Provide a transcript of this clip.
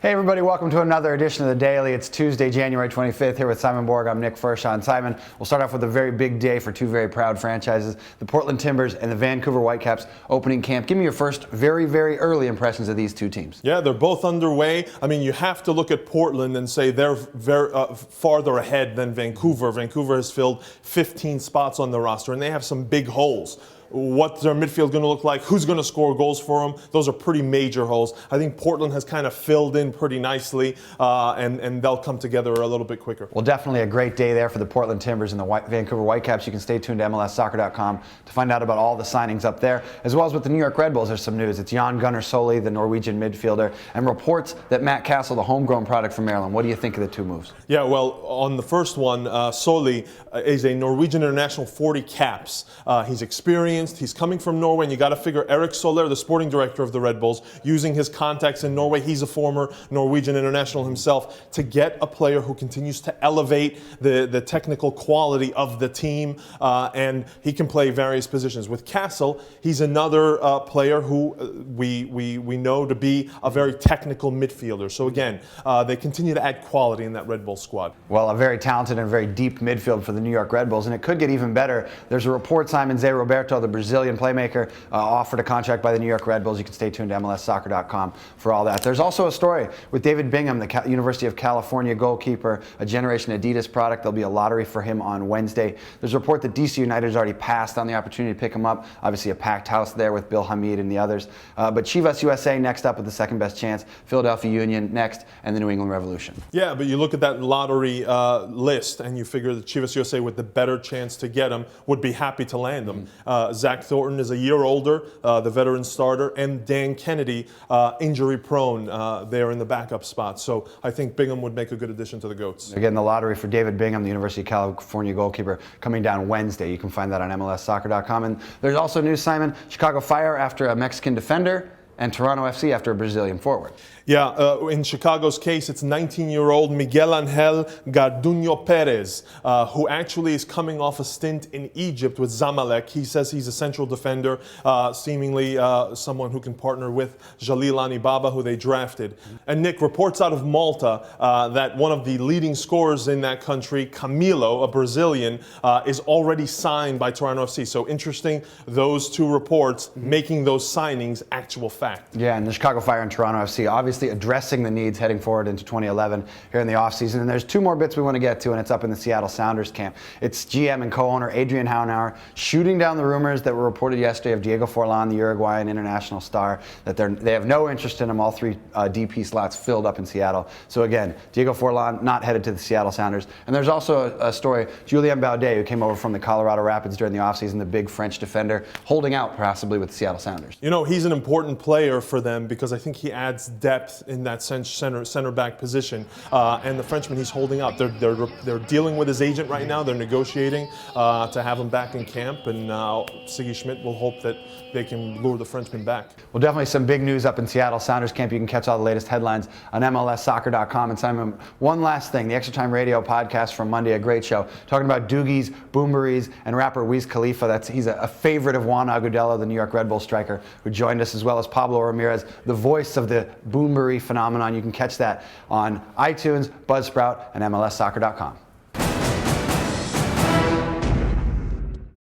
Hey everybody, welcome to another edition of The Daily. It's Tuesday, January 25th, here with Simon Borg. I'm Nick Furshaw. Simon, we'll start off with a very big day for two very proud franchises, the Portland Timbers and the Vancouver Whitecaps opening camp. Give me your first very, very early impressions of these two teams. Yeah, they're both underway. I mean, you have to look at Portland and say they're very farther ahead than Vancouver. Vancouver has filled 15 spots on the roster, and they have some big holes. What's their midfield going to look like? Who's going to score goals for them? Those are pretty major holes. I think Portland has kind of filled in pretty nicely, and they'll come together a little bit quicker. Well, definitely a great day there for the Portland Timbers and the Vancouver Whitecaps. You can stay tuned to MLSsoccer.com to find out about all the signings up there, as well as with the New York Red Bulls. There's some news. It's Jan Gunnar Solli, the Norwegian midfielder, and reports that Matt Castle, the homegrown product from Maryland. What do you think of the two moves? Yeah, well, on the first one, Solli is a Norwegian international, 40 caps. He's experienced. He's coming from Norway, and you got to figure Erik Soler, the sporting director of the Red Bulls, using his contacts in Norway, he's a former Norwegian international himself, to get a player who continues to elevate the technical quality of the team, and he can play various positions. With Castle, he's another player who we know to be a very technical midfielder. So again, they continue to add quality in that Red Bull squad. Well, a very talented and very deep midfield for the New York Red Bulls, and it could get even better. There's a report Simon Zé Roberto, the Brazilian playmaker, offered a contract by the New York Red Bulls. You can stay tuned to MLSsoccer.com for all that. There's also a story with David Bingham, the University of California goalkeeper, a Generation Adidas product. There'll be a lottery for him on Wednesday. There's a report that DC United has already passed on the opportunity to pick him up. Obviously a packed house there with Bill Hamid and the others. But Chivas USA next up with the second best chance, Philadelphia Union next, and the New England Revolution. Yeah, but you look at that lottery list and you figure that Chivas USA, with the better chance to get him, would be happy to land him. Zach Thornton is a year older, the veteran starter, and Dan Kennedy, injury prone, there in the backup spot. So I think Bingham would make a good addition to the Goats. Again, the lottery for David Bingham, the University of California goalkeeper, coming down Wednesday. You can find that on MLSsoccer.com. And there's also news, Simon, Chicago Fire after a Mexican defender, and Toronto FC after a Brazilian forward. Yeah, in Chicago's case, it's 19-year-old Miguel Angel Garduño Perez, who actually is coming off a stint in Egypt with Zamalek. He says he's a central defender, seemingly someone who can partner with Jalil Anibaba, who they drafted. And Nick, reports out of Malta that one of the leading scorers in that country, Camilo, a Brazilian, is already signed by Toronto FC. So interesting, those two reports making those signings actual fact. Yeah, and the Chicago Fire and Toronto FC obviously addressing the needs heading forward into 2011 here in the offseason. And there's two more bits we want to get to, and it's up in the Seattle Sounders camp. It's GM and co-owner Adrian Haunauer shooting down the rumors that were reported yesterday of Diego Forlan, the Uruguayan international star, that they have no interest in him. All three DP slots filled up in Seattle. So again, Diego Forlan not headed to the Seattle Sounders. And there's also a story, Julien Baudet, who came over from the Colorado Rapids during the offseason, the big French defender, holding out possibly with the Seattle Sounders. You know, he's an important player for them because I think he adds depth in that center back position, and the Frenchman, he's holding out. They're dealing with his agent right now. They're negotiating to have him back in camp, and Siggy Schmidt will hope that they can lure the Frenchman back. Well, definitely some big news up in Seattle Sounders camp. You can catch all the latest headlines on MLSsoccer.com. And Simon, one last thing, the Extra Time Radio podcast from Monday, a great show, talking about doogies, boomberies, and rapper Wiz Khalifa. He's a favorite of Juan Agudelo, the New York Red Bull striker, who joined us, as well as Pablo Ramirez, the voice of the boombery phenomenon. You can catch that on iTunes, Buzzsprout, and MLSsoccer.com.